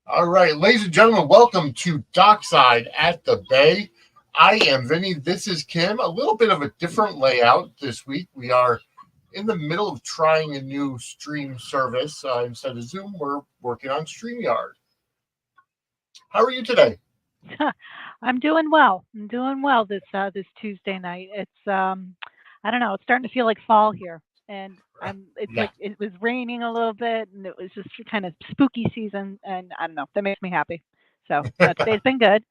All right, ladies and gentlemen, welcome to Dockside at the Bay. I am Vinnie. This is Kim. A little bit of a different layout this week. We are in the middle of trying a new stream service. Instead of Zoom, we're working on StreamYard. How are you today? I'm doing well. I'm doing well this Tuesday night. It's I don't know, it's starting to feel like fall here. And it's Yeah. like it was raining a little bit and it was just kind of spooky season and I don't know, that makes me happy. So, no, today's been good.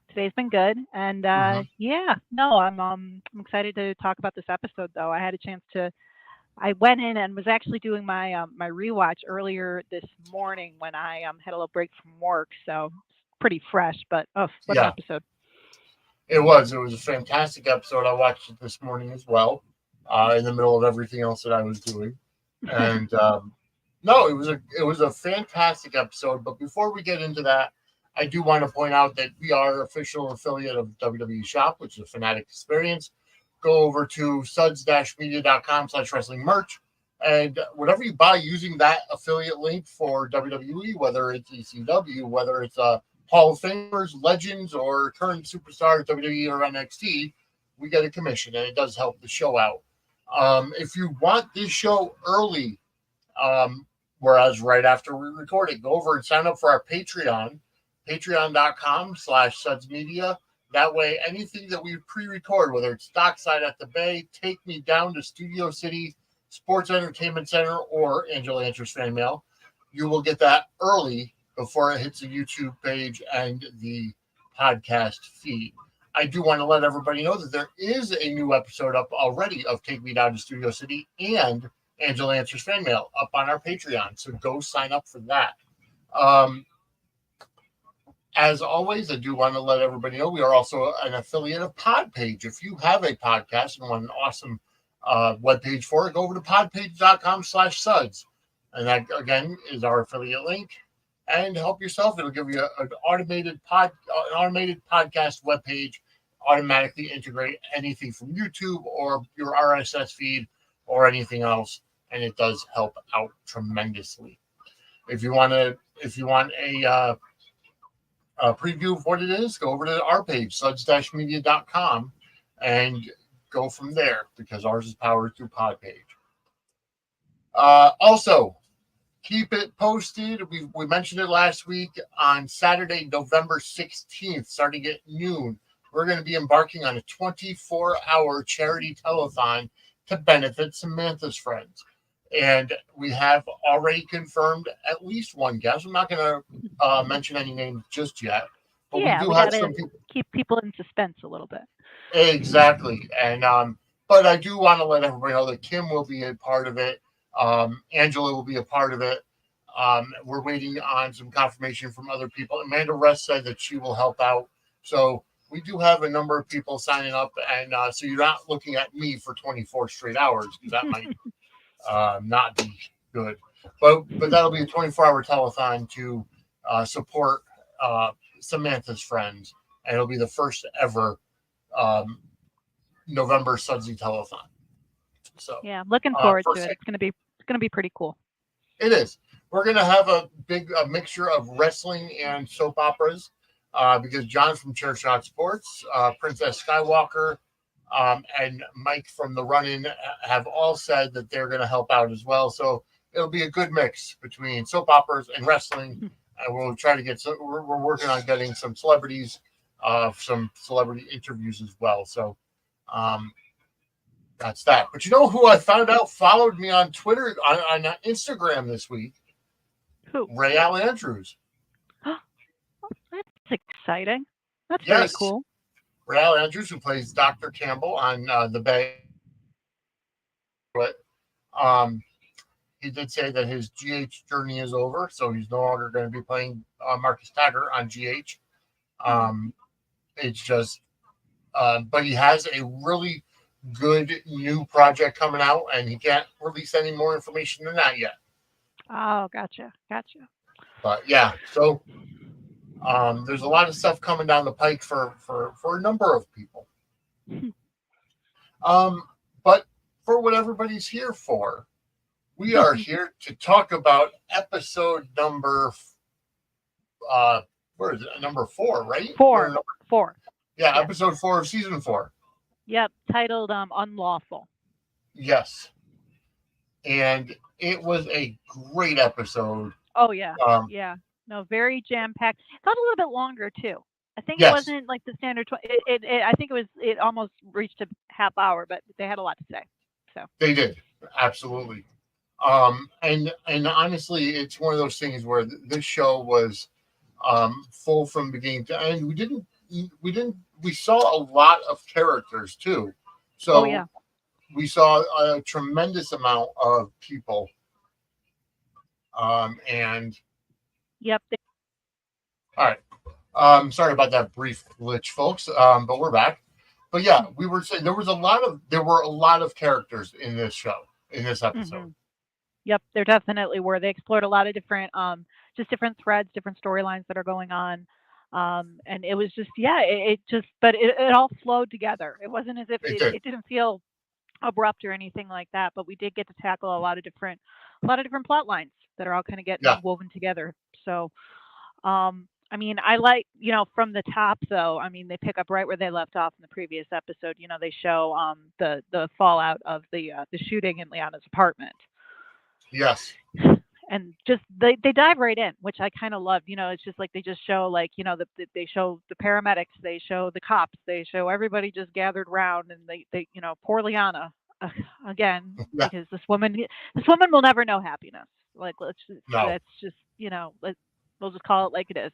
Today's been good. And hmm yeah, no, I'm excited to talk about this episode though. I went in and was actually doing my rewatch earlier this morning when I had a little break from work, so it's pretty fresh. But oh, what an Yeah, episode! it was. It was a fantastic episode. I watched it this morning as well, in the middle of everything else that I was doing. And no, it was a fantastic episode. But before we get into that, I do want to point out that we are official affiliate of WWE Shop, which is a Fanatic Experience. Go over to suds-media.com/wrestling merch, and whatever you buy using that affiliate link for WWE, whether it's ECW, whether it's Hall of Famers, Legends, or current superstars WWE or NXT, we get a commission, and it does help the show out. If you want this show early, whereas right after we record it, go over and sign up for our Patreon, patreon.com/Suds Media. That way, anything that we pre-record, whether it's Dockside at the Bay, Take Me Down to Studio City, Sports Entertainment Center, or Angela Answers Fan Mail, you will get that early before it hits the YouTube page and the podcast feed. I do want to let everybody know that there is a new episode up already of Take Me Down to Studio City and Angela Answers Fan Mail up on our Patreon. So go sign up for that. Um, as always, I do want to let everybody know we are also an affiliate of Podpage. If you have a podcast and want an awesome webpage for it, go over to podpage.com/suds. And that, again, is our affiliate link. And help yourself. It'll give you an automated podcast webpage, automatically integrate anything from YouTube or your RSS feed or anything else. And it does help out tremendously. If you want a preview of what it is, go over to our page, suds-media.com, and go from there because ours is powered through Podpage. Also, keep it posted. We mentioned it last week on Saturday, November 16th, starting at noon. We're going to be embarking on a 24-hour charity telethon to benefit Samantha's friends. And we have already confirmed at least one guest. I'm not going to mention any names just yet, but we Yeah, do we have got some to people. keep people in suspense a little bit. Exactly. And but I do want to let everybody know that Kim will be a part of it. Angela will be a part of it. We're waiting on some confirmation from other people. Amanda Rest said that she will help out. So we do have a number of people signing up, and so you're not looking at me for 24 straight hours because that might not be good. But that'll be a 24-hour telethon to support Samantha's friends, and it'll be the first ever um, November Sudsy telethon. So Yeah, looking forward for to it. It's gonna be pretty cool. it is. We're going to have a mixture of wrestling and soap operas because John from Chair Shot Sports, Princess Skywalker, and Mike from the Run In have all said that they're going to help out as well. So it'll be a good mix between soap operas and wrestling. And we'll try to get some, we're working on getting some celebrities, some celebrity interviews as well. So um, that's that. But you know who I found out followed me on Twitter, on Instagram this week? Who? Ray Al Andrews. That's exciting. That's very Yes, cool. Ray Al Andrews, who plays Dr. Campbell on The Bay. But he did say that his GH journey is over, so he's no longer going to be playing Marcus Taggart on GH. Hmm. Um, it's just, but he has a really good new project coming out, and he can't release any more information than that yet. Oh, gotcha. But yeah, so there's a lot of stuff coming down the pike for a number of people. Um, but for what everybody's here for, we are here to talk about episode number where is it? Number 4, right? Four. Yeah, Yes. episode 4 of season 4. Yep, titled Unlawful. Yes. And it was a great episode. Oh yeah. Um, Yeah. No, very jam packed. Got a little bit longer too. I think it yes, wasn't like the standard. I think it almost reached a half hour, but they had a lot to say. So they did. Absolutely. And honestly, it's one of those things where this show was full from beginning to end. We saw a lot of characters too. So oh yeah. we saw a tremendous amount of people. And Yep. all right. Sorry about that brief glitch, folks. But we're back. But yeah, we were saying there were a lot of characters in this show, in this episode. Mm-hmm. Yep, there definitely were. They explored a lot of different, just different threads, different storylines that are going on. And it was just, yeah, but it all flowed together. It wasn't as if It did. it didn't feel abrupt or anything like that, but we did get to tackle a lot of different plot lines that are all kind of getting Yeah. woven together. So, I mean, I like, from the top though. I mean, they pick up right where they left off in the previous episode. They show the fallout of the shooting in Lianna's apartment. Yes. And just they dive right in, which I kind of loved. It's just like they just show they show the paramedics, they show the cops, they show everybody just gathered around, and they poor Lianna again, Yeah. because this woman will never know happiness. Like No. let's just we'll just call it like it is.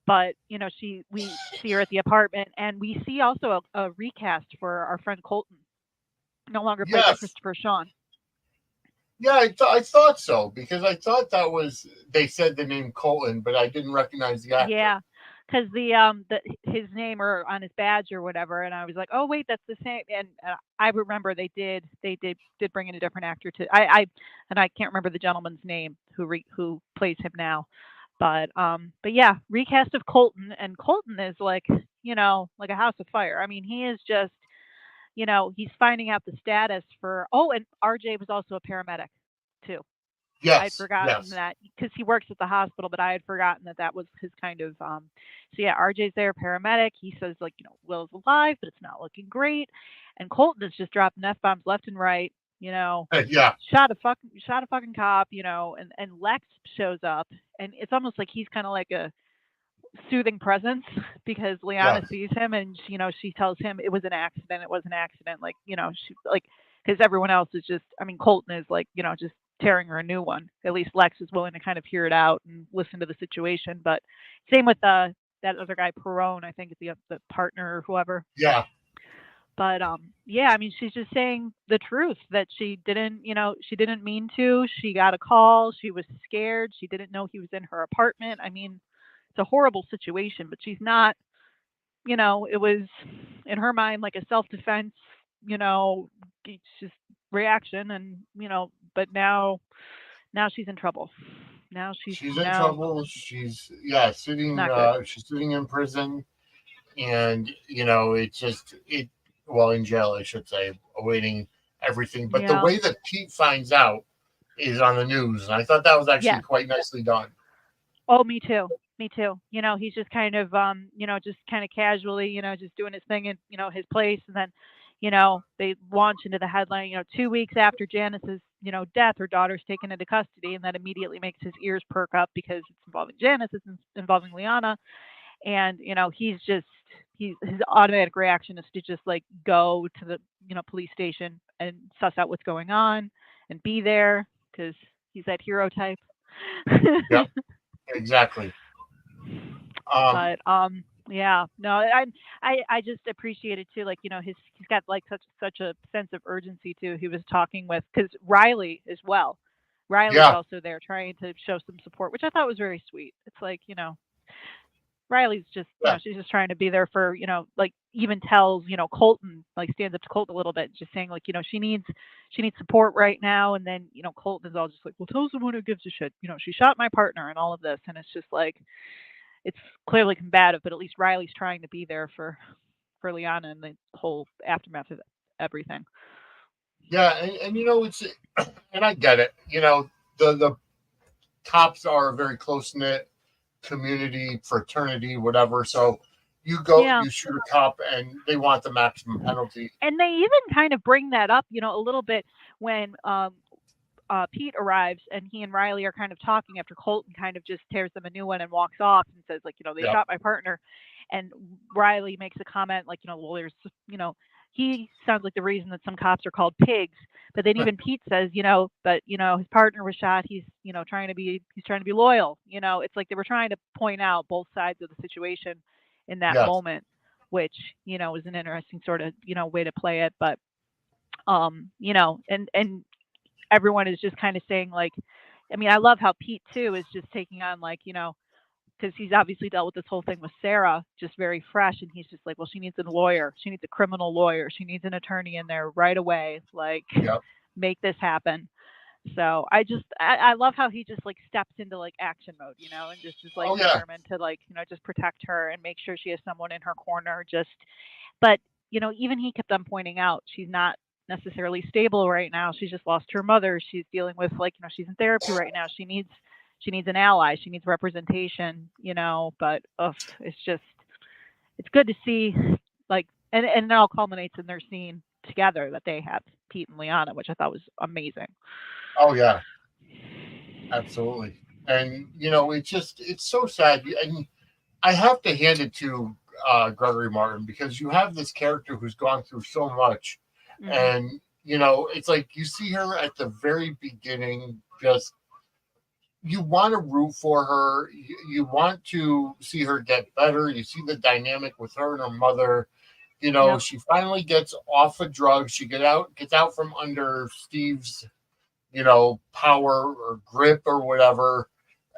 But we see her at the apartment, and we see also a recast for our friend Colton, no longer played by Yes. Christopher Sean. Yeah, I thought so, because I thought that was, they said the name Colton, but I didn't recognize the actor. Yeah, because his name or on his badge or whatever, and I was like, oh wait, that's the same. And I remember they did bring in a different actor to I can't remember the gentleman's name who plays him now, but yeah, recast of Colton, and Colton is like like a house of fire. I mean, he is just he's finding out the status for. Oh, and RJ was also a paramedic too. I had Yes. forgotten that, because he works at the hospital, but I had forgotten that was his kind of. So yeah, RJ's there, paramedic. He says Will's alive, but it's not looking great, and Colton is just dropping F-bombs left and right. Yeah. Shot a fucking cop. And Lex shows up, and it's almost like he's kind of like a soothing presence, because Lianna Yes. sees him, and she tells him it was an accident. It was an accident. Like she because everyone else is just. I mean, Colton is like just tearing her a new one. At least Lex is willing to kind of hear it out and listen to the situation. But same with that other guy, Perone. I think it's the partner or whoever. Yeah. But yeah, I mean, she's just saying the truth, that she didn't mean to. She got a call. She was scared. She didn't know he was in her apartment. I mean, it's a horrible situation, but she's not. It was in her mind like a self-defense. It's just reaction, and but now she's in trouble. Now She's in trouble. She's sitting. Not good. She's sitting in prison, and it's just in jail, I should say, awaiting everything. But the Yeah. way that Pete finds out is on the news, and I thought that was actually Yeah. quite nicely done. Oh, me too. Me too. He's just kind of just kind of casually, just doing his thing in, his place, and then, they launch into the headline, 2 weeks after Janice's, death, her daughter's taken into custody, and that immediately makes his ears perk up, because it's involving Janice, it's involving Lianna, and his automatic reaction is to just like go to the police station and suss out what's going on and be there, because he's that hero type. Yep, exactly. But yeah, no, I just appreciate it too. Like he's got like such a sense of urgency too. He was talking with, because Riley as well. Riley's also there trying to show some support, which I thought was very sweet. It's like Riley's just she's just trying to be there for like even tells Colton, like stands up to Colton a little bit, just saying like she needs support right now, and then Colton is all just like, well, tell someone who gives a shit, she shot my partner and all of this, and it's just like it's clearly combative, but at least Riley's trying to be there for Lianna and the whole aftermath of everything. Yeah, and it's, and I get it. The cops are very close knit. community, fraternity, whatever. So you go, Yeah. you shoot a cop, and they want the maximum penalty. And they even kind of bring that up, a little bit when Pete arrives and he and Riley are kind of talking after Colton kind of just tears them a new one and walks off and says, like, they Yep. shot my partner. And Riley makes a comment like, well, there's, he sounds like the reason that some cops are called pigs. But then even Pete says, but his partner was shot. He's, he's trying to be loyal. It's like they were trying to point out both sides of the situation in that Yes. moment, which, is an interesting sort of, way to play it. But, and everyone is just kind of saying like, I mean, I love how Pete too is just taking on like, because he's obviously dealt with this whole thing with Sarah, just very fresh, and he's just like, well, she needs a lawyer, she needs a criminal lawyer, she needs an attorney in there right away, like, Yep. make this happen. So I love how he just like steps into like action mode, and just is like Oh yeah. determined to like, just protect her and make sure she has someone in her corner. But even he kept on pointing out she's not necessarily stable right now. She's just lost her mother. She's dealing with like, she's in therapy right now. She needs an ally. She needs representation, but it's good to see like, and it all culminates in their scene together that they have, Pete and Lianna, which I thought was amazing. Oh yeah. Absolutely. And it's so sad. And I have to hand it to Gregory Martin, because you have this character who's gone through so much, Mm-hmm. and it's like you see her at the very beginning, just you want to root for her, you want to see her get better. You see the dynamic with her and her mother. Yep. She finally gets off of drugs. She gets out from under Steve's power or grip or whatever,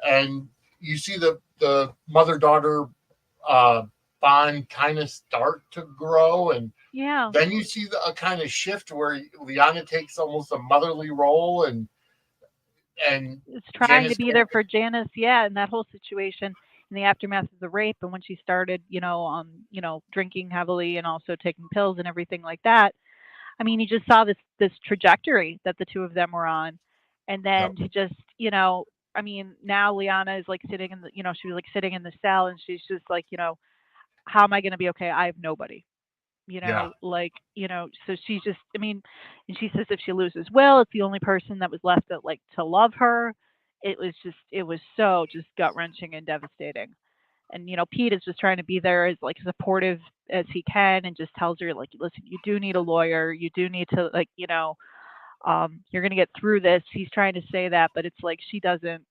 and you see the mother daughter bond kind of start to grow, and Yeah. then you see a kind of shift where Lianna takes almost a motherly role, and It's trying Janice to be there for Janice, yeah, and that whole situation in the aftermath of the rape and when she started, drinking heavily and also taking pills and everything like that. I mean, you just saw this trajectory that the two of them were on, and Yep. then to just, I mean, now Lianna is like sitting in the, she was like sitting in the cell, and she's just like, how am I going to be okay? I have nobody, Yeah. like, so she's just, I mean, and she says if she loses Will, it's the only person that was left that like to love her. It was so just gut wrenching and devastating. And Pete is just trying to be there as like supportive as he can, and just tells her like, listen, you do need a lawyer, you do need to like, you're gonna get through this. He's trying to say that, but it's like she doesn't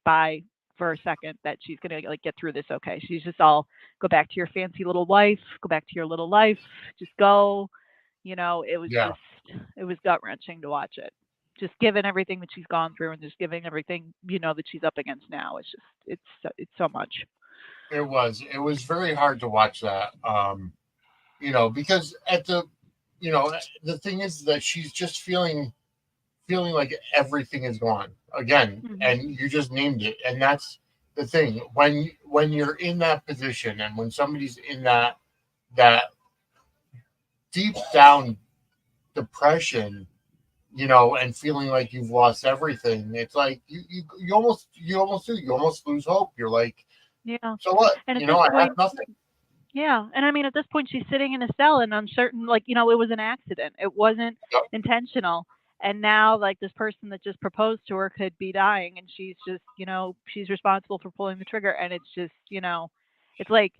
buy for a second that she's gonna like get through this okay. She's just all, go back to your fancy little life, go back to your little life, just go. Yeah. It was gut wrenching to watch it. Just given everything that she's gone through and just giving everything that she's up against now. It's so much. It was very hard to watch that, because the thing is that she's just feeling like everything is gone again, Mm-hmm. and you just named it. And that's the thing, when you're in that position, and when somebody's in that deep down depression, and feeling like you've lost everything. It's like you almost lose hope. You're like, Yeah. so what? And at this I have point, nothing. yeah. And I mean, at this point, she's sitting in a cell and uncertain, like, it was an accident. It wasn't Yep. intentional. And now, like, this person that just proposed to her could be dying, and she's just, she's responsible for pulling the trigger. And it's just, it's like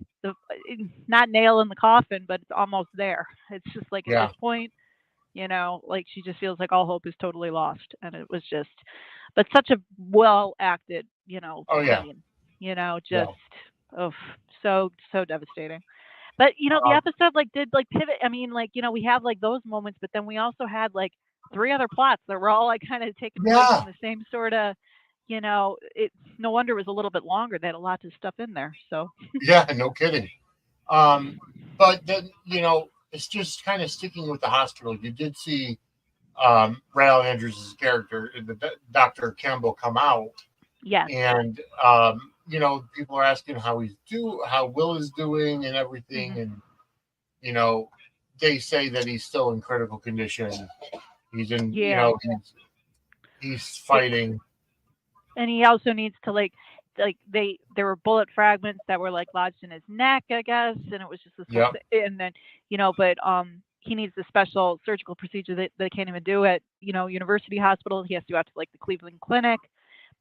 not nail in the coffin, but it's almost there. It's just like at Yeah. this point, like she just feels like all hope is totally lost. And it was just, but such a well acted, Oh yeah. scene, Yeah. just, oh, so devastating. But the Um, episode like did like pivot. I mean, like, we have like those moments, but then we also had like three other plots that were all like kind of taking place yeah. in the same sort of, it, no wonder it was a little bit longer. They had a lot of stuff in there. So Yeah. No kidding. But then it's just kind of sticking with the hospital. You did see Rayl Andrews' character, Dr. Campbell, come out, yes. and people are asking how Will is doing and everything, Hmm. and you know they say that he's still in critical condition. He's in, Yeah. he's It, fighting. and he also needs to like like there were bullet fragments that were like lodged in his neck, I guess, and it was just this whole Yep. thing. And then but he needs a special surgical procedure that they can't even do at University Hospital. He has to go out to like the Cleveland Clinic,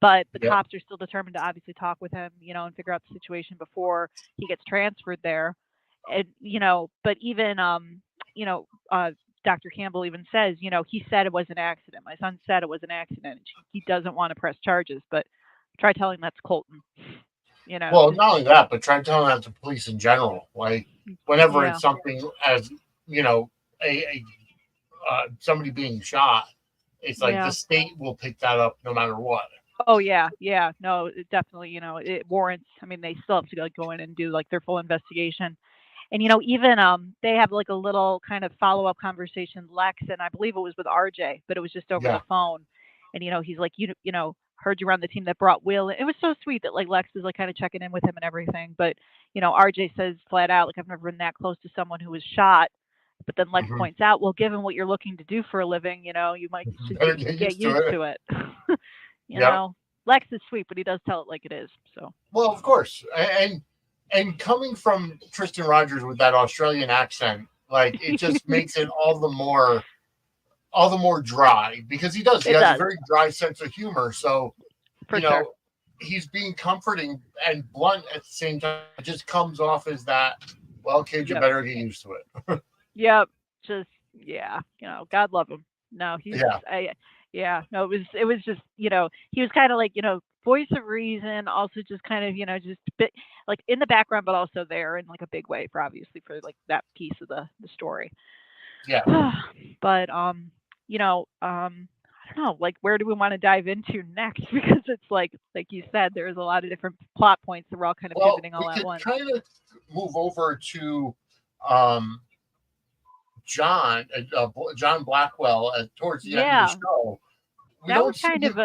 but the Yep. cops are still determined to obviously talk with him, and figure out the situation before he gets transferred there. And but even Dr. Campbell even says, he said it was an accident. My son said it was an accident. He doesn't want to press charges, but try telling that's Colton. Well, not only that, but try telling that to police in general. Like whenever Yeah. it's something as a somebody being shot, it's like Yeah. the state will pick that up no matter what. Oh yeah, yeah. No, it definitely, it warrants. I mean, they still have to go in and do like their full investigation. And even they have like a little kind of follow-up conversation, Lex, and I believe it was with RJ, but it was just over Yeah. the phone. And he's like, heard you were on the team that brought Will. It was so sweet that like Lex is like kind of checking in with him and everything. But RJ says flat out, like, I've never been that close to someone who was shot. But then Lex Mm-hmm. points out, well, given what you're looking to do for a living, you might should Better get used to it. Yep. Lex is sweet, but he does tell it like it is. So. Well, of course, and coming from Tristan Rogers with that Australian accent, like it just makes it all the more dry because he does. He It has a does. very dry sense of humor. So For sure. he's being comforting and blunt at the same time. It just comes off as that. Well, kid, you Yep. better get used to it. Yep. Just God love him. No, he's no, it was just, he was kind of like, voice of reason, also just kind of, just a bit like in the background, but also there in like a big way obviously for like that piece of the story. Yeah. But I don't know, like where do we want to dive into next? Because it's like you said, there's a lot of different plot points that we're all kind of pivoting all we at could once. kind of move over to um, John Blackwell towards the end of the show. That was kind of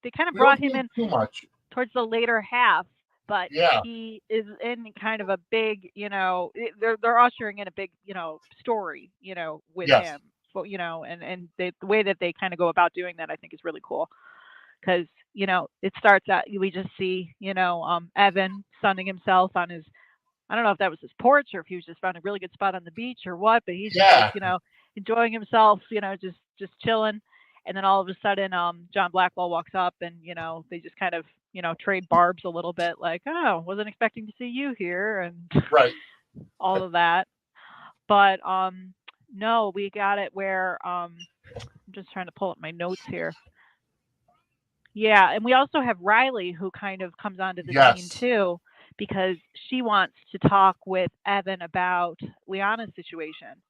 they kind of We don't brought see him him in too much. towards the later half, but Yeah. he is in kind of a big, they're ushering in a big, story, with Yes. him. But and the way that they kind of go about doing that, I think, is really cool. Because it starts out, we just see Evan sunning himself on his, I don't know if that was his porch or if he was just found a really good spot on the beach or what, but he's just like, enjoying himself, just chilling. And then all of a sudden, John Blackwell walks up and, they just kind of, trade barbs a little bit, like, oh, wasn't expecting to see you here, and Right. all of that. But no, we got it where I'm just trying to pull up my notes here. Yeah, and we also have Riley, who kind of comes onto the scene too, because she wants to talk with Evan about Lianna's situation.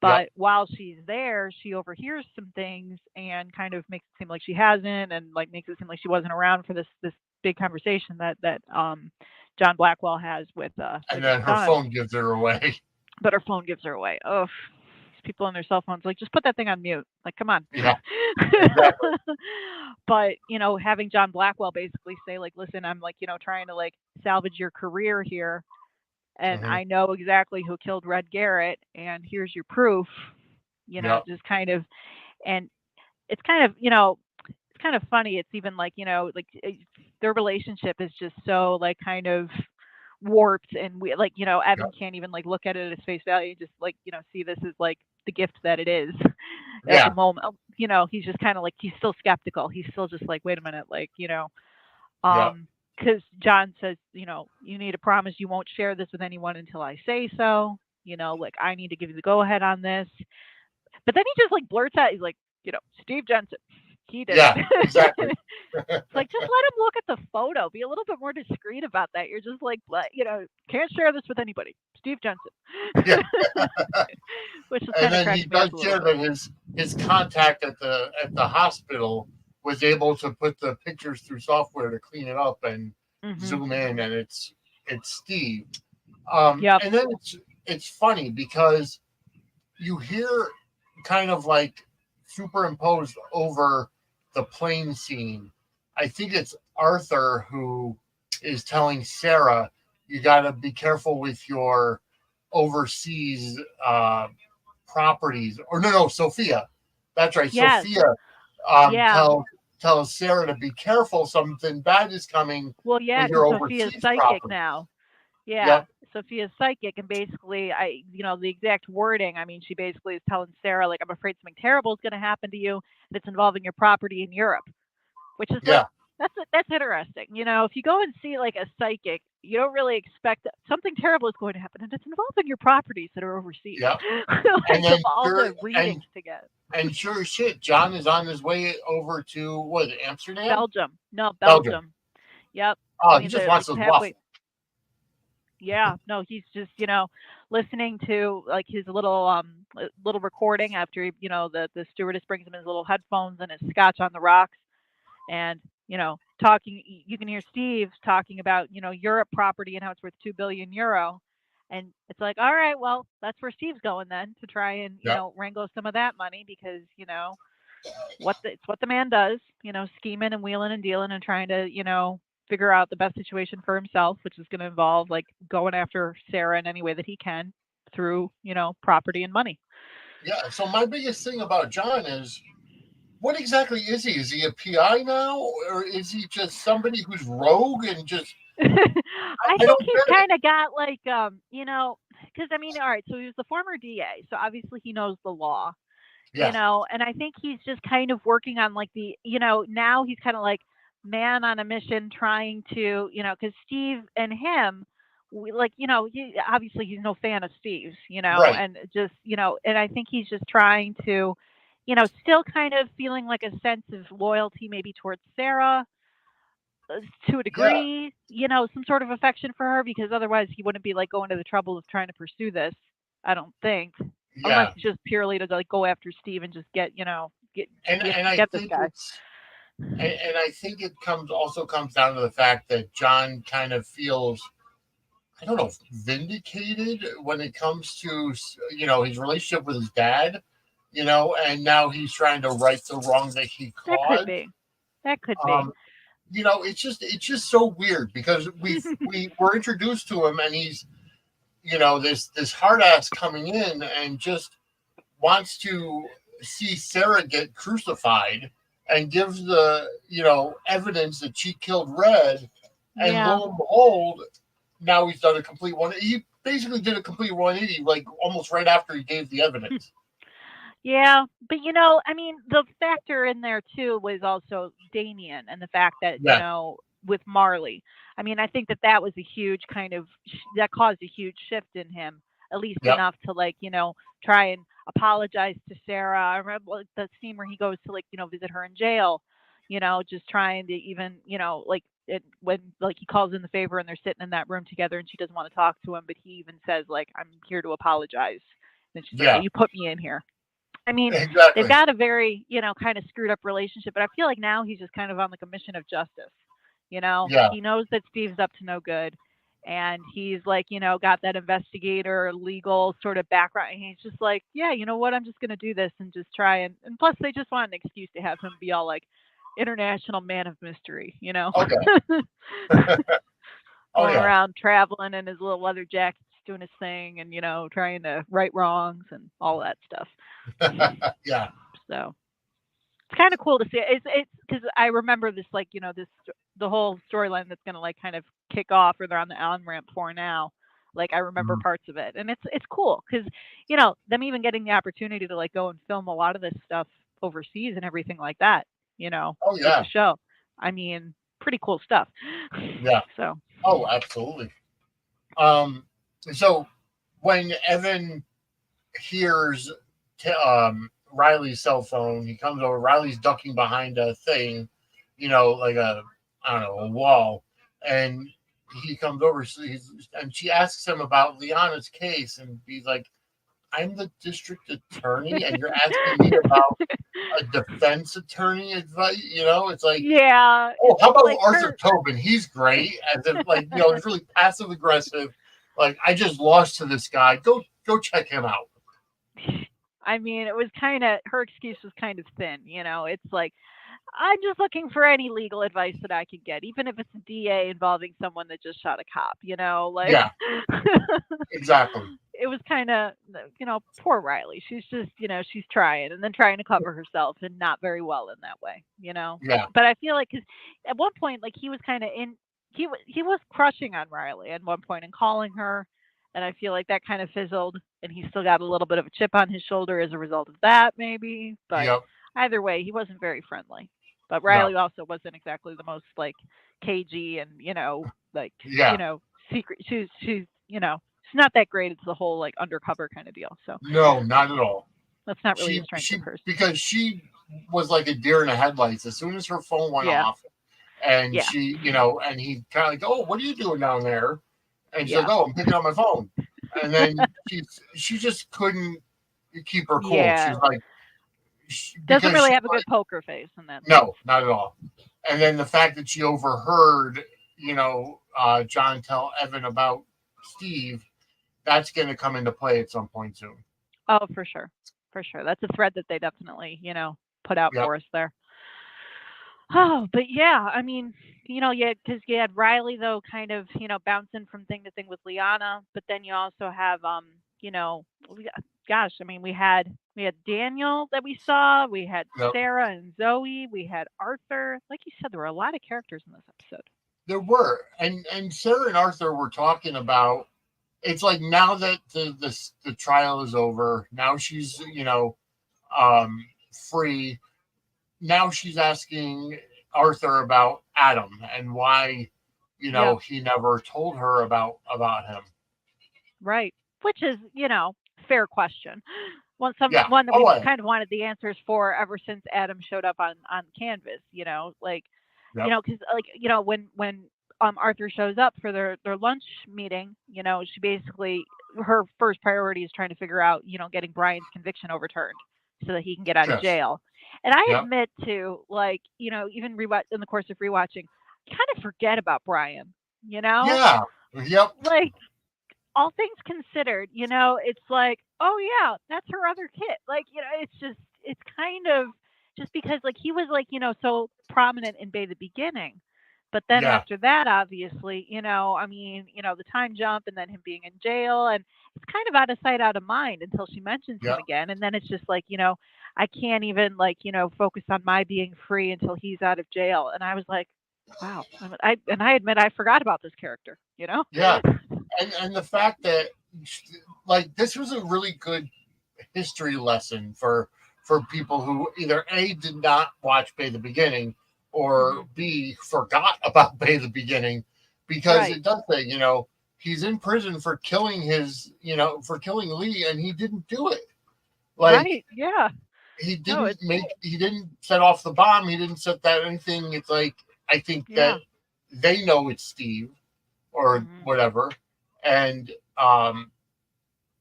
But while she's there, she overhears some things and kind of makes it seem like she hasn't, and like makes it seem like she wasn't around for this big conversation that John Blackwell has with and then her phone gives her away. But her phone gives her away. Oh, these people on their cell phones, like, just put that thing on mute. Like, come on. Yeah. Exactly. But having John Blackwell basically say, like, listen, I'm like, trying to like salvage your career here. And I know exactly who killed Red Garrett, and here's your proof. Just kind of, and it's kind of, it's kind of funny. It's even like, their relationship is just so like kind of warped, and we like, Evan can't even like look at it at face value, just like, see this as like the gift that it is at the moment. He's just kind of like, he's still skeptical. He's still just like, wait a minute, like, because John says, you need to promise you won't share this with anyone until I say so. Like, I need to give you the go ahead on this. But then he just like blurts out, he's like, Steve Jensen, he did. Yeah, exactly. It's like, just let him look at the photo. Be a little bit more discreet about that. You're just like, can't share this with anybody. Steve Jensen. Yeah. Which is and kind of then he does share that his contact at the hospital was able to put the pictures through software to clean it up and zoom in, and it's Steve. And then it's funny because you hear kind of like superimposed over the plane scene. I think it's Arthur who is telling Sarah, you got to be careful with your overseas properties. Or no, Sophia. That's right. Yes. Sophia tells tells Sarah to be careful, something bad is coming Well, yeah, with your because Sophia's overseas psychic property. now. Yeah, Yep. Sophia's psychic, and basically, the exact wording. I mean, she basically is telling Sarah, like, I'm afraid something terrible is going to happen to you that's involving your property in Europe, which is like Yeah. that's interesting. If you go and see like a psychic, you don't really expect that something terrible is going to happen, and it's involving your properties that are overseas. Yep. And Like of then all sure the readings to get. and sure as shit, John is on his way over to what, Amsterdam? Belgium, no, Belgium. Belgium. Yep. I Oh, he mean, just they're wants like those halfway. waffles. Yeah, no, he's just listening to like his little recording after the stewardess brings him his little headphones and his scotch on the rocks, and talking. You can hear Steve talking about Europe property and how it's worth 2 billion euro, and it's like, all right, well, that's where Steve's going then to try and Yep. wrangle some of that money because it's what the man does, scheming and wheeling and dealing and trying to figure out the best situation for himself, which is going to involve like going after Sarah in any way that he can through property and money. Yeah. So my biggest thing about John is, what exactly is he? Is he a PI now, or is he just somebody who's rogue and just? I I think don't he's get it. kind of got like because I mean, all right, so he was the former DA, so obviously he knows the law, Yeah. and I think he's just kind of working on like the now he's kind of like man on a mission trying to because Steve and him like obviously he's no fan of Steve's Right. and just and I think he's just trying to still kind of feeling like a sense of loyalty maybe towards Sarah to a Yeah. degree, some sort of affection for her because otherwise he wouldn't be like going to the trouble of trying to pursue this. I don't think, unless Yeah. it's just purely to like go after Steve and just get get And I get this think guy. it's and I think it comes down to the fact that John kind of feels, I don't know, vindicated when it comes to his relationship with his dad, and now he's trying to right the wrong that he That could caused. be. That could be. Um, it's just so weird because we were introduced to him, and he's this hard ass coming in and just wants to see Sarah get crucified and gives the evidence that she killed Red, and Yeah. lo and behold, now he's done a complete one. He basically did a complete 180, like almost right after he gave the evidence. Yeah, but I mean, the factor in there too was also Damien and the fact that Yeah. with Marley. I mean, I think that was a huge kind of that caused a huge shift in him, at least Yep. enough to like try and apologize to Sarah. I remember like, the scene where he goes to like visit her in jail, just trying to even like when like he calls in the favor and they're sitting in that room together and she doesn't want to talk to him, but he even says like, I'm here to apologize, and she's like, well, Yeah. you put me in here. I mean, they've Exactly. got a very, kind of screwed up relationship, but I feel like now he's just kind of on like a mission of justice. Yeah. He knows that Steve's up to no good, and he's like, got that investigator legal sort of background. And he's just like, yeah, you know what? I'm just going to do this and just try and plus they just want an excuse to have him be all like international man of mystery, Oh yeah. Oh going yeah. around traveling in his little leather jacket, doing his thing, and trying to right wrongs and all that stuff. Yeah. So it's kind of cool to see. It's because I remember this like the whole storyline that's gonna like kind of kick off or they're on the on ramp for now. Like I remember Mhm. parts of it, and it's cool because them even getting the opportunity to like go and film a lot of this stuff overseas and everything like that. Oh With the yeah. show. I mean, pretty cool stuff. Yeah. So Oh, absolutely. Um. So when Evan hears Riley's cell phone, he comes over. Riley's ducking behind a thing, like a, I don't know, a wall, and he comes over. And she asks him about Lianna's case, and he's like, "I'm the district attorney, and you're asking me about a defense attorney advice." It's like, yeah, oh, it's how about like Arthur her. Tobin? He's great. As if like, he's really passive aggressive. Like, I just lost to this guy. Go check him out. I mean, it was kind of her excuse was kind of thin. It's like I'm just looking for any legal advice that I can get, even if it's a DA involving someone that just shot a cop. Like Yeah, exactly. it was kind of, poor Riley. She's just, she's trying and then trying to cover herself and not very well in that way. Yeah. But I feel like, cause at one point, like he was kind of he was crushing on Riley at one point and calling her, and I feel like that kind of fizzled, and he still got a little bit of a chip on his shoulder as a result of that, maybe. But Yep. either way, he wasn't very friendly. But No. Riley also wasn't exactly the most like cagey and like Yeah. secret. She's she's not that great. It's the whole like undercover kind of deal. So No, not at all. that's not really a She strength she of hers. because she was like a deer in the headlights as soon as her phone went Yeah, off, and yeah, she, and he kind of like, oh, what are you doing down there? And she's like, yeah, oh, I'm picking up my phone. And then she just couldn't keep her cool. She's yeah. like, Doesn't because really she have a good poker face in that sense. no, not at all. And then the fact that she overheard, John tell Evan about Steve, that's going to come into play at some point soon. Oh, for sure, for sure. That's a thread that they definitely put out Yep. for us there. Oh, but yeah, I mean, yeah, because you had Riley though, kind of, bouncing from thing to thing with Lianna, but then you also have, you know, we, gosh, I mean, we had Daniel that we saw, we had Yep. Sarah and Zoe, we had Arthur. Like you said, there were a lot of characters in this episode. There were, and Sarah and Arthur were talking about. It's like now that the trial is over, now she's free. Now she's asking Arthur about Adam and why Yeah, he never told her about him. right. Which is, fair question. Yeah. One that Oh, we've I, kind of wanted the answers for ever since Adam showed up on Canvas. Like, yep. because like when Arthur shows up for their lunch meeting, she basically her first priority is trying to figure out getting Brian's conviction overturned so that he can get out of Yes. jail. And I Yep. admit to like even rewatch in the course of rewatching, I kind of forget about Brian. Yeah. Yep. Like all things considered, it's like, oh yeah, that's her other kid. Like, it's kind of just because like he was like, so prominent in Bay the beginning. But then Yeah. after that, obviously, I mean, the time jump and then him being in jail and it's kind of out of sight, out of mind until she mentions him Yep. again. And then it's just like, I can't even like, focus on my being free until he's out of jail. And I was like, wow. I admit I forgot about this character. Yeah. And the fact that like this was a really good history lesson for people who either A did not watch Bay the Beginning or Hmm. B forgot about Bay the Beginning because Right. it does say, he's in prison for killing for killing Lee and he didn't do it. Like Right. Yeah. No, it's he didn't set off the bomb, he didn't set that anything. It's like I think that yeah. they know it's Steve or Hmm. whatever. And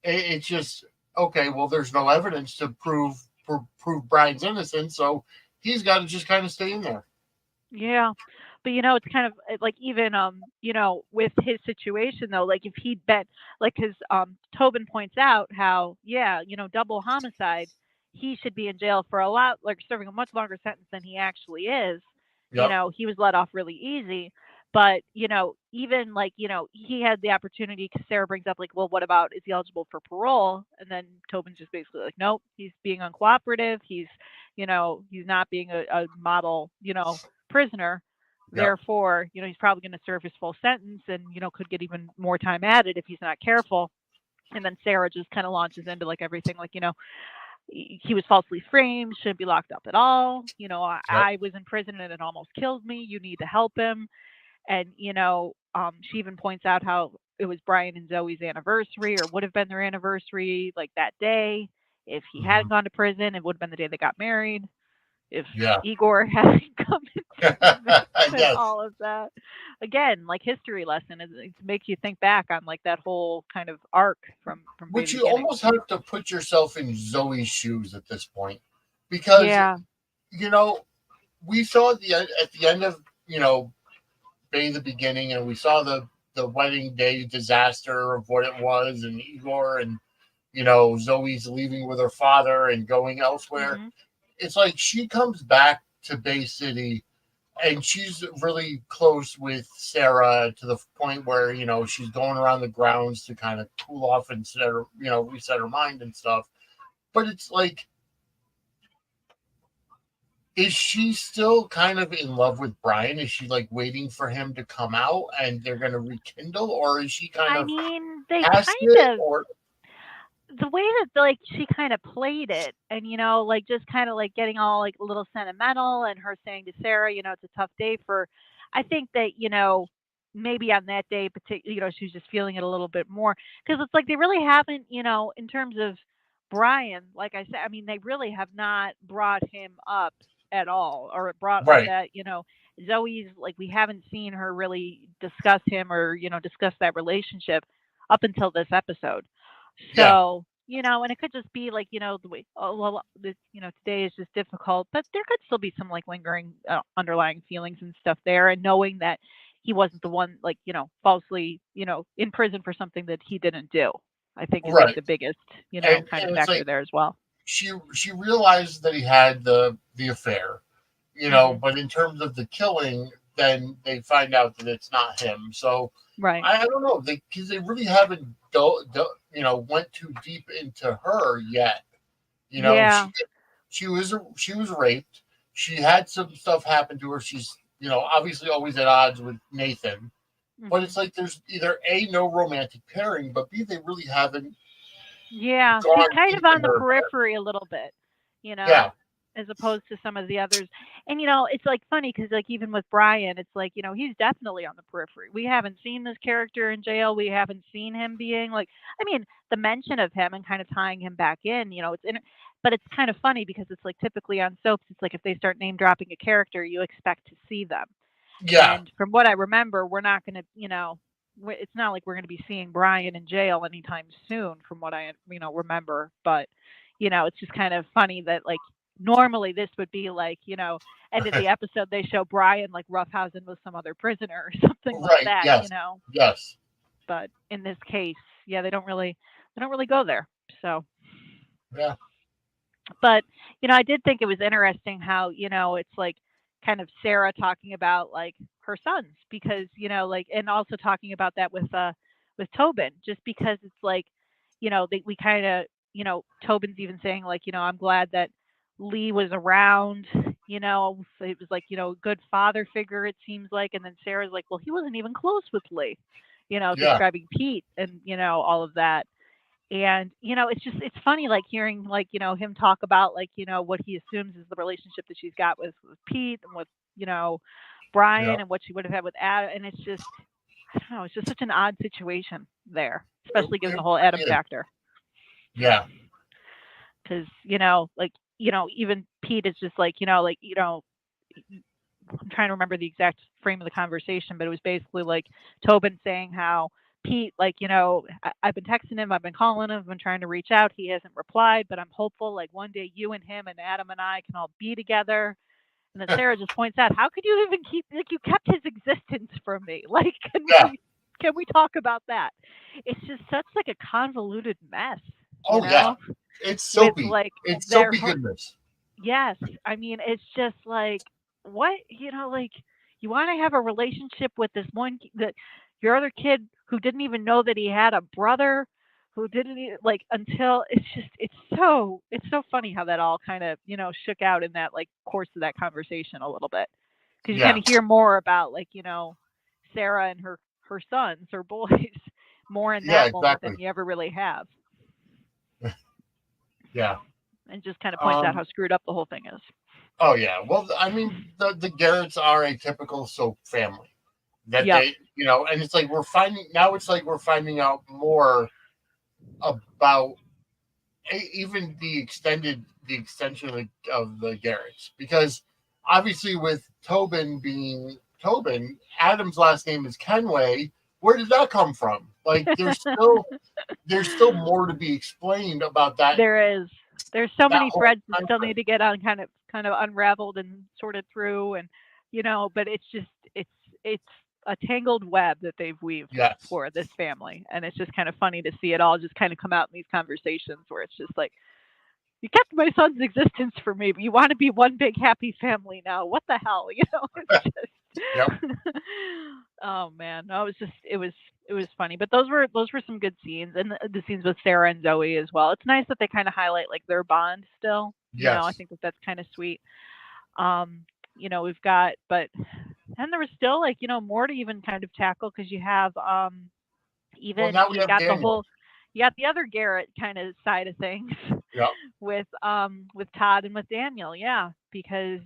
it's just okay. Well, there's no evidence to prove Brian's innocent, so he's got to just kind of stay in there. Yeah. But it's kind of like even with his situation though, like if he'd been like because Tobin points out how yeah, double homicide, he should be in jail for a lot like serving a much longer sentence than he actually is. Yep. He was let off really easy. But, even like, he had the opportunity because Sarah brings up like, well, what about is he eligible for parole? And then Tobin's just basically like, nope, he's being uncooperative. He's not being a model, prisoner. Yep. Therefore, he's probably going to serve his full sentence and, could get even more time added if he's not careful. And then Sarah just kind of launches into like everything like, he was falsely framed, shouldn't be locked up at all. Yep. I was in prison and it almost killed me. You need to help him. And, she even points out how it was Brian and Zoe's anniversary or would have been their anniversary like that day. If he Mhm. hadn't gone to prison, it would have been the day they got married. If Yeah. Igor hadn't come into the mix and Yes. all of that. Again, like history lesson is it makes you think back on like that whole kind of arc from Bay Which the you beginning. almost have to put yourself in Zoe's shoes at this point, because Yeah. you know we saw at the end of Bay the Beginning, and we saw the wedding day disaster of what it was, and Igor and Zoe's leaving with her father and going elsewhere. Hmm. It's like she comes back to Bay City and she's really close with Sarah to the point where she's going around the grounds to kind of cool off and reset her mind and stuff. But it's like, is she still kind of in love with Brian? Is she like waiting for him to come out and they're going to rekindle, or is she kind I of mean, they past it? kind of Or the way that like she kind of played it, and like just kind of like getting all like a little sentimental, and her saying to Sarah, it's a tough day for. I think that maybe on that day, she's just feeling it a little bit more because it's like they really haven't, in terms of Brian. Like I said, I mean they really have not brought him up at all, or brought up right, that Zoe's like we haven't seen her really discuss him or discuss that relationship up until this episode. yeah, So, and it could just be like, the way, oh, well, this, today is just difficult, but there could still be some like lingering underlying feelings and stuff there. And knowing that he wasn't the one, like, falsely, in prison for something that he didn't do, I think is like right. the biggest, kind of And it's factor like there as well. she realized that he had the affair, Hmm. but in terms of the killing, then they find out that it's not him. So Right. I don't know, because they really haven't went too deep into her yet. You know, Yeah. she was raped. She had some stuff happen to her. She's obviously always at odds with Nathan. But Hmm. it's like there's either A, no romantic pairing, but B, they really haven't Yeah, she's gone kind of deep on in the her affair. periphery a little bit, you Yeah, know, as opposed to some of the others. And it's like funny because like even with Brian, it's like he's definitely on the periphery. We haven't seen this character in jail. We haven't seen him being like, I mean, the mention of him and kind of tying him back in, but it's kind of funny because it's like typically on soaps, it's like if they start name dropping a character, you expect to see them. yeah, And from what I remember, we're not going to, it's not like we're going to be seeing Brian in jail anytime soon, from what I, remember. But, it's just kind of funny that, like, normally this would be like, end of the episode, they show Brian like roughhousing with some other prisoner or something like right. that, Yes, yes, But in this case, yeah, they don't really go there. So, yeah, but I did think it was interesting how it's like kind of Sarah talking about like her sons because like and also talking about that with Tobin just because it's like we kind of Tobin's even saying like I'm glad that Lee was around. So it was like a good father figure it seems like, and then Sarah's like, well, he wasn't even close with Lee, yeah, describing Pete and all of that. And it's funny like hearing like him talk about like what he assumes is the relationship that she's got with Pete and with yeah. Brian and what she would have had with Adam, and it's just I don't know, it's just such an odd situation there, especially given It the whole Adam really is. factor. Yeah, Because like even Pete is just like I'm trying to remember the exact frame of the conversation, but it was basically like Tobin saying how Pete, like, I've been texting him, I've been calling him, I've been trying to reach out. He hasn't replied, but I'm hopeful like one day you and him and Adam and I can all be together. And then Sarah just points out, how could you even keep like you kept his existence from me? Like, yeah. can we talk about that? It's just such like a convoluted mess, Oh yeah. It's with soapy. like It's their soapy goodness. yes. I mean, it's just like what like you want to have a relationship with this one that your other kid who didn't even know that he had a brother who didn't like until it's so funny how that all kind of shook out in that like course of that conversation a little bit because you kind Yeah, of hear more about like Sarah and her sons or boys more in yeah, that moment exactly. than you ever really have, Yeah. and just kind of points out Um. how screwed up the whole thing is. Oh yeah. Well, I mean, the Garretts are a typical soap family that Yep. and it's like we're finding now. It's like we're finding out more about even the extension of the Garretts because obviously with Tobin being Tobin, Adam's last name is Kenway. Where did that come from? Like there's still more to be explained about There is. There's so that many whole threads that time still frame. need to get on kind of unraveled and sorted through, and but it's just it's a tangled web that they've weaved Yes. for this family, and it's just kind of funny to see it all just kind of come out in these conversations where it's just like You kept my son's existence for me, but you want to be one big happy family now. What the hell? It's Yep. just oh man. No, it was funny. But those were some good scenes and the scenes with Sarah and Zoe as well. It's nice that they kind of highlight like their bond still. I Yes. think that that's kind of sweet. Um, we've got but and there was still like, more to even kind of tackle because you have Well, even now we you have got the Daniel. whole you got the other Garrett kind of side of things Yep. with Todd and with Daniel, yeah, because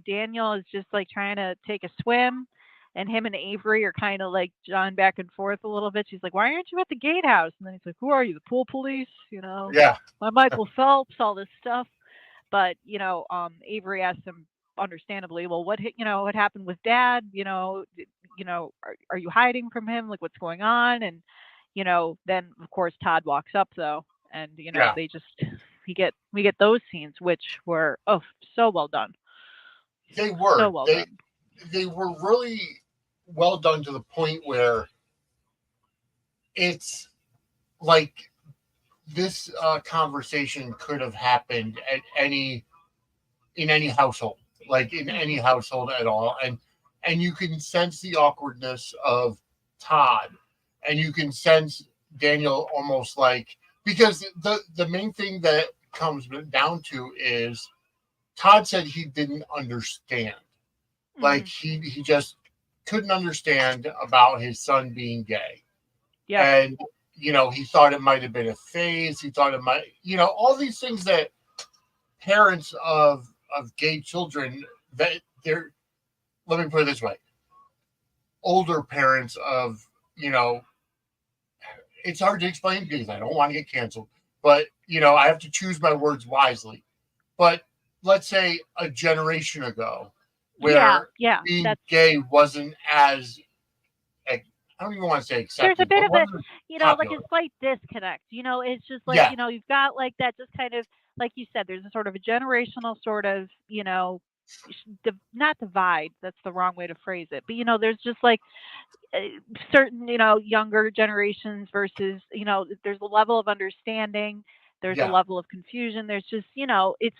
Daniel is just like trying to take a swim, and him and Avery are kind of like John back and forth a little bit. She's like, "Why aren't you at the gatehouse?" And then he's like, "Who are you, the pool police?" Yeah. My Michael Phelps, all this stuff. But Avery asked him understandably, well, what happened with Dad? Are you hiding from him? Like, what's going on? And then of course Todd walks up though, and Yeah. they just we get those scenes which were so well done, They so were. well They done. they were really well done to the point where it's like this conversation could have happened at any in any household, like in any Hmm. household at all, and you can sense the awkwardness of Todd, and you can sense Daniel almost like because the main thing that comes down to is Todd said he didn't understand, like Hmm. he just couldn't understand about his son being gay, Yep. and he thought it might have been a phase. He thought it might, all these things that parents of gay children that they're let me put it this way, older parents of it's hard to explain because I don't want to get canceled, but I have to choose my words wisely. But let's say a generation ago Yeah, where yeah, being that's gay wasn't as I don't even want to say there's a accepted, bit but of a wasn't like popular. a slight disconnect. It's just like, Yeah. you've got like that just kind of like you said, there's a sort of a generational sort of, not divide, that's the wrong way to phrase it. But there's just like uh, certain, younger generations versus, there's a level of understanding, there's a Yeah. level of confusion, there's just, it's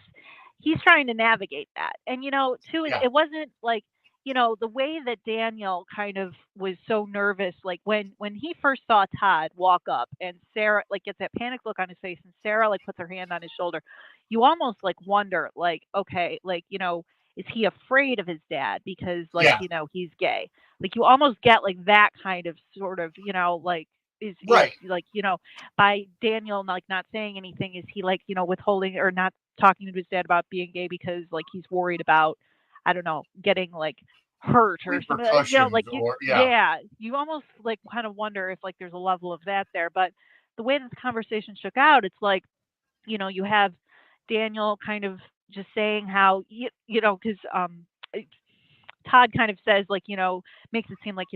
he's trying to navigate that. And too, it, Yeah. it wasn't like, the way that Daniel kind of was so nervous, like when he first saw Todd walk up and Sarah like gets that panic look on his face and Sarah like puts her hand on his shoulder, you almost like wonder, like, okay, like, is he afraid of his dad because like, Yeah. he's gay? Like you almost get like that kind of sort of, like is Right. like, by Daniel like not saying anything, is he like, withholding or not talking to his dad about being gay because like he's worried about, I don't know, getting like hurt or something, like Repercussions you, or yeah. yeah, you almost like kind of wonder if like there's a level of that there. But the way this conversation shook out, it's like, you have Daniel kind of just saying how because Todd kind of says like, makes it seem like,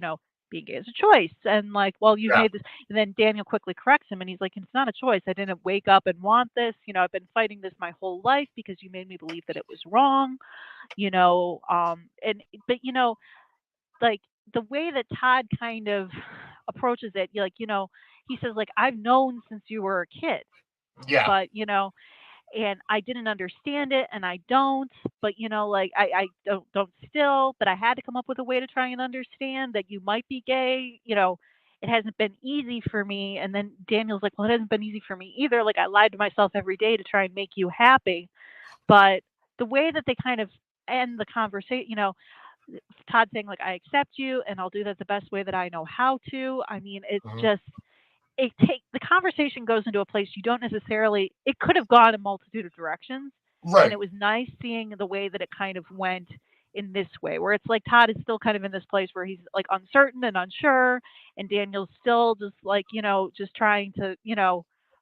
being gay is a choice. And like, well, you've Yeah. made this. And then Daniel quickly corrects him and he's like, it's not a choice. I didn't wake up and want this. I've been fighting this my whole life because you made me believe that it was wrong, and, but, like the way that Todd kind of approaches it, like, he says, like, I've known since you were a kid, Yeah. but, and I didn't understand it and I don't, but like I don't still, but I had to come up with a way to try and understand that you might be gay. It hasn't been easy for me. And then Daniel's like, well, it hasn't been easy for me either. Like I lied to myself every day to try and make you happy. But the way that they kind of end the conversation, Todd saying like, I accept you and I'll do that the best way that I know how to. I mean, it's Hmm. just the conversation goes into a place you don't necessarily, it could have gone a multitude of directions, and Right. it was nice seeing the way that it kind of went in this way where it's like Todd is still kind of in this place where he's like uncertain and unsure, and Daniel's still just like just trying to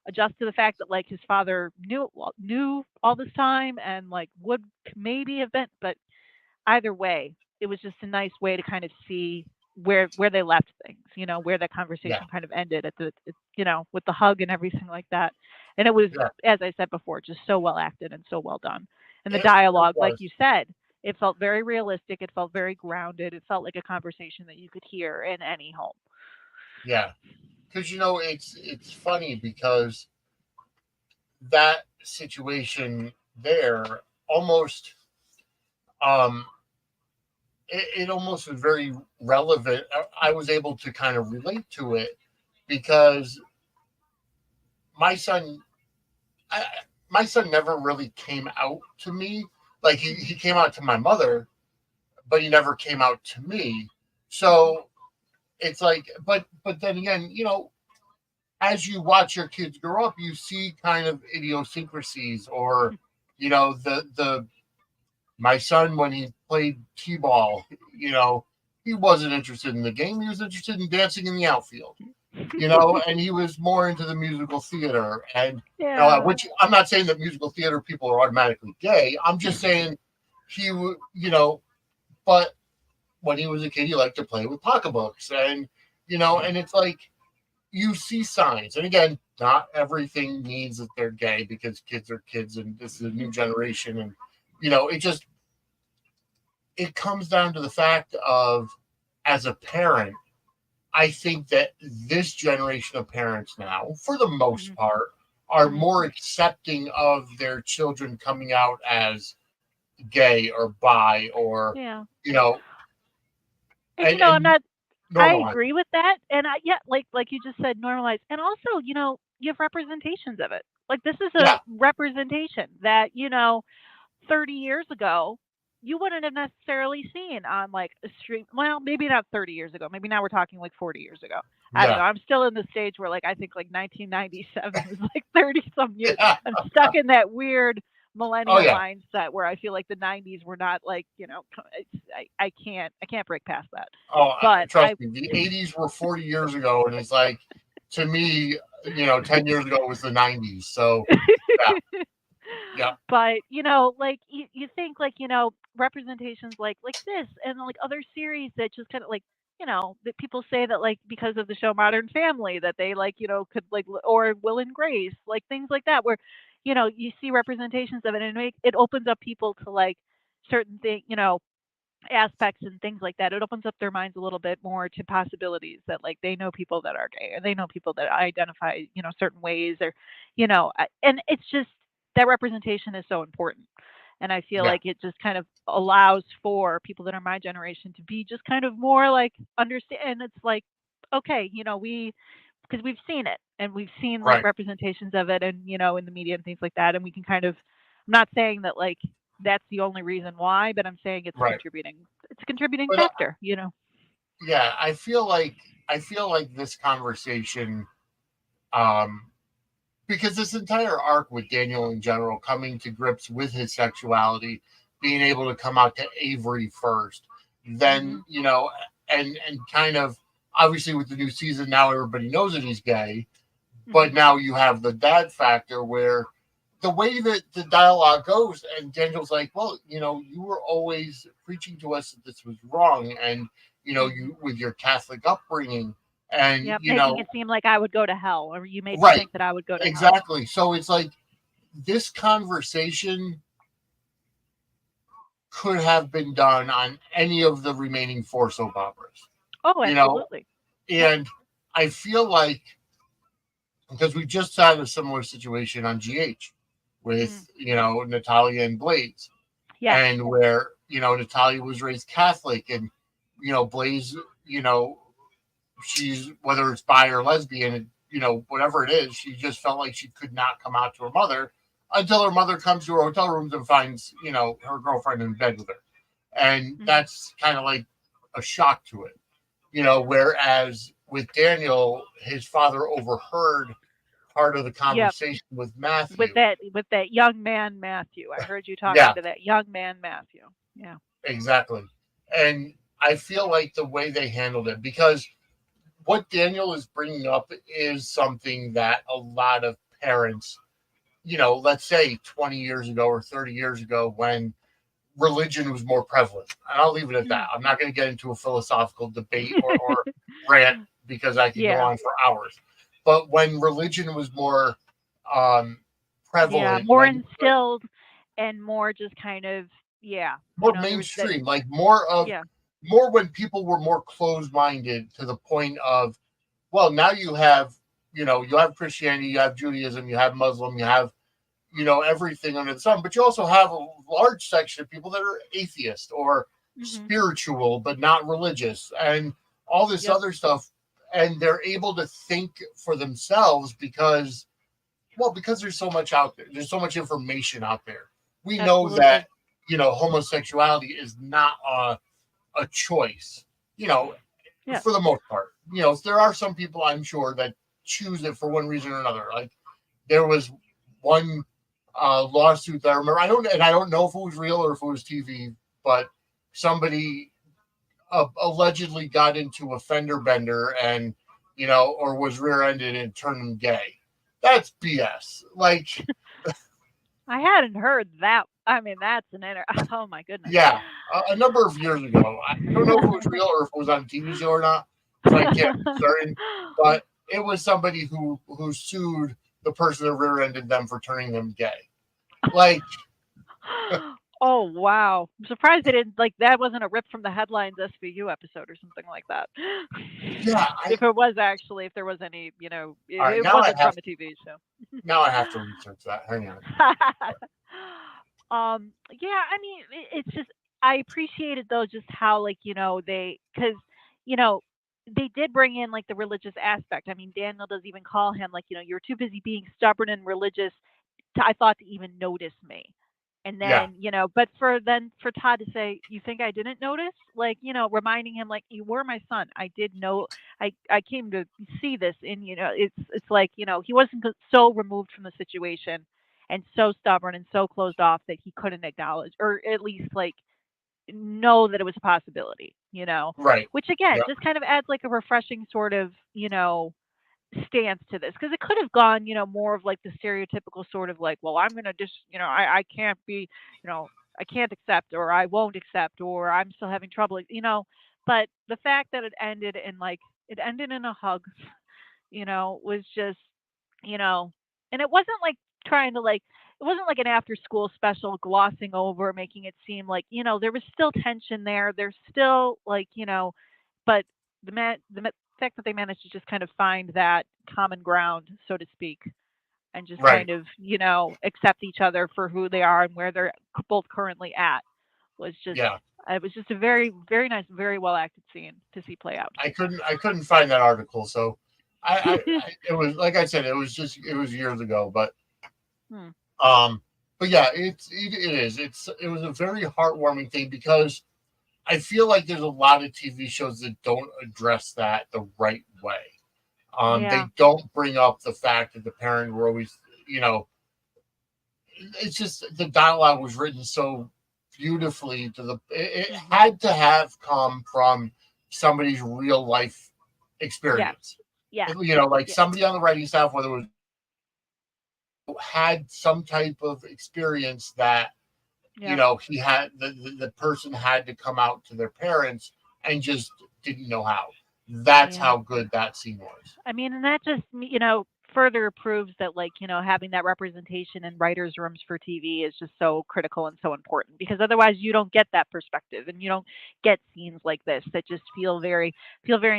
adjust to the fact that like his father knew all this time and like would maybe have been, but either way, it was just a nice way to kind of see where they left things, where that Yeah. conversation kind of ended with the hug and everything like that. And it was, Yeah. as I said before, just so well acted and so well done. And the It dialogue, like was. you said, it felt very realistic. It felt very grounded. It felt like a conversation that you could hear in any home. Yeah. Because it's funny because that situation there almost um it almost was very relevant. I was able to kind of relate to it because my son I, my son never really came out to me. Like he Mhm. came out to my mother, but he never came out to me. So it's like, but then again, as you watch your kids grow up, you see kind of idiosyncrasies, or the my son, when he played t-ball, he wasn't interested in the game. He was interested in dancing in the outfield. And he was more into the musical theater. And Yeah. which I'm not saying that musical theater people are automatically gay. I'm just saying but when he was a kid, he liked to play with pocketbooks, and it's like you see signs. And again, not everything means that they're gay, because kids are kids, and this is a new generation, and it just it comes down to the fact of, as a parent, I think that this generation of parents now, for the most Mhm. part, are Mhm. more accepting of their children coming out as gay or bi, or Yeah. you know And I'm and not. I normalize. agree with that, and yeah, like you just said, normalize, and also, you have representations of it. Like this is a Yeah, representation that 30 years ago, you wouldn't have necessarily seen on like a street. Well, maybe not 30 years ago. Maybe now we're talking like 40 years ago. I don't know. yeah, I'm still in the stage where like I think like 1997 was like 30 some years. yeah. I'm stuck in that weird Oh millennial yeah, mindset where I feel like the 90s were not like, I can't break past that. oh, But trust me, the '80s were 40 years ago, and it's like, to me, 10 years ago was the '90s. So yeah, yeah, but like you think like representations like this and like other series that just kind of like that people say that like because of the show Modern Family that they like could like or Will and Grace, like things like that, where you see representations of it and it opens up people to like certain thing aspects and things like that. It opens up their minds a little bit more to possibilities that like they know people that are gay or they know people that identify certain ways, or and it's just that representation is so important. And I feel yeah, like it just kind of allows for people that are my generation to be just kind of more like understand. And it's like, okay, we because we've seen it and we've seen like right, representations of it, and in the media and things like that, and we can kind of, I'm not saying that like that's the only reason why, but I'm saying right. it's a contributing But factor. yeah, I feel like this conversation, um, because this entire arc with Daniel in general, coming to grips with his sexuality, being able to come out to Avery first, then Mhm. and kind of, obviously, with the new season now, everybody knows that he's gay, but Mhm. now you have the dad factor, where the way that the dialogue goes, and Daniel's like, well, you were always preaching to us that this was wrong, and Mhm. you, with your Catholic upbringing, and Yep, making it seem like I would go to hell, or you made me right, think that I would go to hell. exactly. So it's like, this conversation could have been done on any of the remaining four soap operas, Oh, you know, absolutely. Yep. and I feel like, because we just had a similar situation on GH Mhm. with Natalia and Blaze, Yes. and where Natalia was raised Catholic, and Blaze, you know she's, whether it's bi or lesbian, whatever it is, she just felt like she could not come out to her mother until her mother comes to her hotel rooms and finds her girlfriend in bed with her, and Mhm. that's kind of like a shock to it. Whereas with Daniel, his father overheard part of the Yep. conversation with With Matthew. that young man Matthew. I heard you talking Yeah, to that young man Matthew. Yeah. exactly. And I feel like the way they handled it, because what Daniel is bringing up is something that a lot of parents, let's say 20 years ago or 30 years ago, when religion was more prevalent. And I'll leave it at that. Mm. I'm not going to get into a philosophical debate, or rant, because I could go Yeah. on for hours. But when religion was more um, Yeah, prevalent, more when instilled and more just kind of, yeah, more there was that. mainstream, like more when people were more closed minded, to the point of, well, now you have Christianity, you have Judaism, you have Muslim, you have everything under the sun. But you also have a large section of people that are atheist or Hmm. spiritual but not religious, and all this Yep. other stuff, and they're able to think for themselves because there's so much out there. There's so much information out there. We know that Absolutely. homosexuality is not a choice. You know, Yeah. for the most part. There are some people I'm sure that choose it for one reason or another. Like there was one lawsuit that I remember. I don't know if it was real or if it was TV, but somebody allegedly got into a fender bender and or was rear-ended and turned them gay. That's BS. Like, I hadn't heard that. I mean, that's an Oh my goodness. yeah, a number of years ago. I don't know if it was real or if it was on a TV show or not, so I can't be certain. But it was somebody who sued the person that rear-ended them for turning them gay. Like, Oh wow! I'm surprised they didn't like that. Wasn't a rip from the headlines SVU episode or something like that. yeah, If it was actually, if there was any, all right, it wasn't from a TV show. now I have to research that. Hang on. Yeah, I mean, it's just I appreciated though just how like because you know they did bring in like the religious aspect. I mean, Daniel does even call him like you're too busy being stubborn and religious I thought to even notice me. And Yeah, then, but for Todd to say, you think I didn't notice? Like, reminding him like you were my son. I did know I came to see this and it's like, he wasn't so removed from the situation and so stubborn and so closed off that he couldn't acknowledge or at least like know that it was a possibility, right. which again Yeah, just kind of adds like a refreshing sort of, stance to this because it could have gone, more of like the stereotypical sort of like, well, I'm gonna just, I can't be, I can't accept or I won't accept or I'm still having trouble, But the fact that it ended in a hug, was just, and it wasn't like trying to like it wasn't like an after school special glossing over, making it seem like, there was still tension there. There's still like, but the fact that they managed to just kind of find that common ground, so to speak, and just right. kind of accept each other for who they are and where they're both currently at was just Yeah, it was just a very very nice, very well acted scene to see play out. I couldn't find that article, so it was like I said, it was years ago, Hmm. um, but yeah, it is. It was a very heartwarming thing because I feel like there's a lot of TV shows that don't address that the right way. They Yeah. don't bring up the fact that the parent were always, it's just the dialogue was written so beautifully it Hmm. had to have come from somebody's real life Yes. experience. Yes. Like Yeah. somebody on the writing staff, whether it was had some type of experience that Yeah. he had the person had to come out to their parents and just didn't know how. That's Yeah. how good that scene was. I mean, and that just, further proves that, like, having that representation in writers' rooms for TV is just so critical and so important because otherwise you don't get that perspective and you don't get scenes like this that just feel very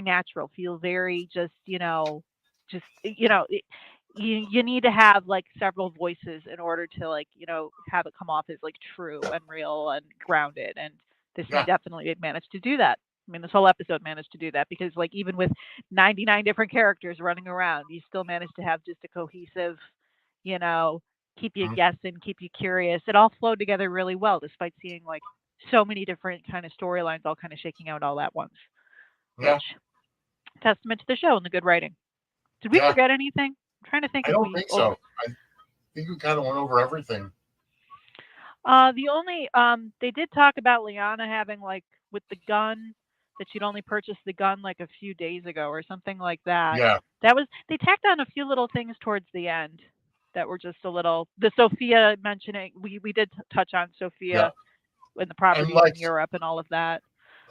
natural, feel very just, just, you need to have like several voices in order to like, have it come off as like true and real and grounded. And this scene Yeah, definitely managed to do that. I mean, this whole episode managed to do that because, like, even with 99 different characters running around, you still manage to have just a cohesive, you know, keep you mhm, guessing, keep you curious. It all flowed together really well, despite seeing like so many different kind of storylines all kind of shaking out all at once. yeah. Which testament to the show and the good writing. Did we Yeah, forget anything? I'm trying to think I if don't we. think Oh, so. I think we kind of went over everything. the only they did talk about Lianna having like with the gun that she'd only purchased the gun like a few days ago or something like that. Yeah, That was they tacked on a few little things towards the end that were just a little. The Sophia mentioning we did touch on yeah. Sophia and the And properties in Europe and all of that.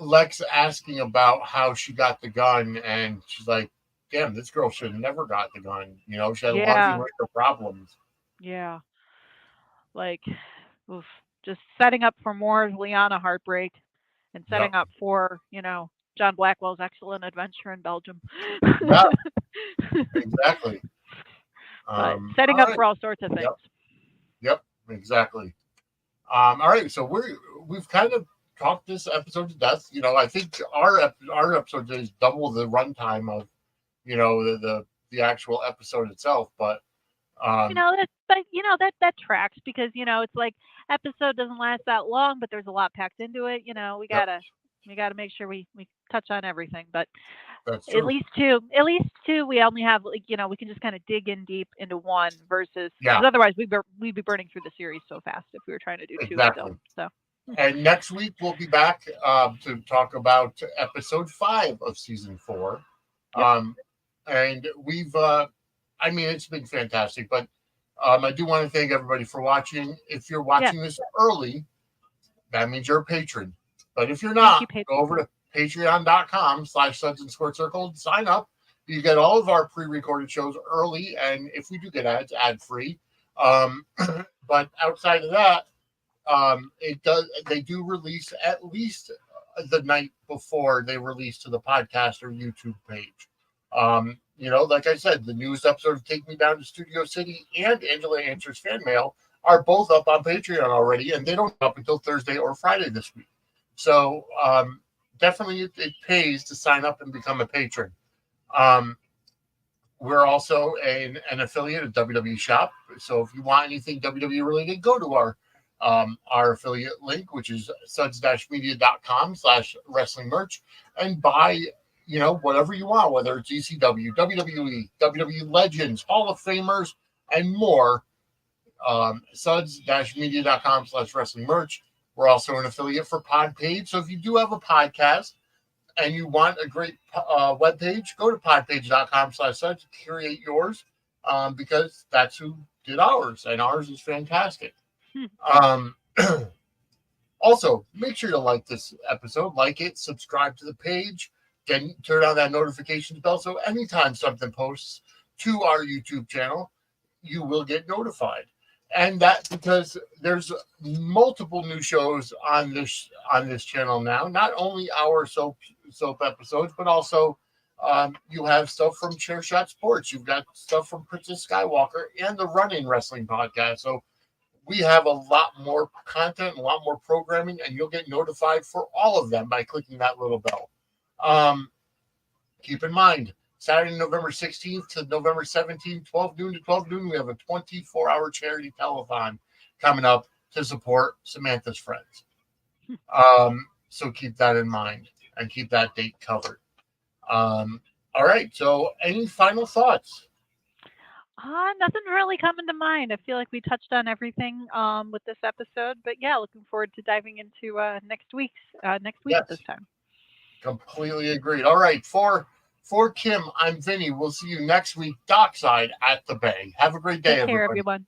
Lex asking about how she got the gun, and she's like, "Damn, this girl should have never got the gun." She had a lot of Yeah, emotional problems. yeah, like oof, just setting up for more Liana heartbreak and Yep. setting up for John Blackwell's excellent adventure in Belgium. Yeah, exactly. But setting All up right. for all sorts of Yep. things. Yep, exactly. All right, so we've kind of talked this episode to death. I think our episode is double the runtime of the actual episode itself. But um, That tracks because it's like episode doesn't last that long, but there's a lot packed into it. We yep, gotta make sure we touch on everything. But that's at true. least two, we only have we can just kind of dig in deep into one versus Yeah, because otherwise we'd be burning through the series so fast if we were trying to do two still. exactly. So And next week we'll be back to talk about episode 5 of season 4. yep, And I mean, it's been fantastic. But I do want to thank everybody for watching. If you're yeah. watching this early, that means you're a patron. But if you're Thank not, you, Paige. go over to patreon.com/Suds and Squirt Circle, sign up. You get all of our pre-recorded shows early, and if we do get ads, ad-free. But outside of that, they do release at least the night before they release to the podcast or YouTube page. Like I said, the newest episode of Take Me Down to Studio City and Angela Answers Fan Mail are both up on Patreon already, and they don't up until Thursday or Friday this week. So definitely it pays to sign up and become a patron. Um, we're also an affiliate of WWE Shop. So if you want anything WWE related, go to our affiliate link, which is suds-media.com/wrestling merch, and buy whatever you want, whether it's ECW, WWE, WWE Legends, Hall of Famers, and more. Suds-media.com/wrestling merch. We're also an affiliate for Podpage. So if you do have a podcast and you want a great webpage, go to podpage.com/suds, create yours, because that's who did ours, and ours is fantastic. Um, also, make sure to like this episode, like it, subscribe to the page, then turn on that notifications bell so anytime something posts to our YouTube channel, you will get notified. And that because there's multiple new shows on this channel now. Not only our soap episodes, but also you have stuff from Chairshot Sports. You've got stuff from Princess Skywalker and the Running Wrestling Podcast. So we have a lot more content, a lot more programming, and you'll get notified for all of them by clicking that little bell. Keep in mind, Saturday, November 16th to November 17th, 12 noon to 12 noon, we have a 24-hour charity telethon coming up to support Samantha's friends. So keep that in mind and keep that date covered. All right. So any final thoughts? Nothing really coming to mind. I feel like we touched on everything with this episode, but yeah, looking forward to diving into next week at this time. Completely agreed. All right, for Kim, I'm Vinnie. We'll see you next week, Dockside at the Bay. Have a great day, Take care, everybody. everyone.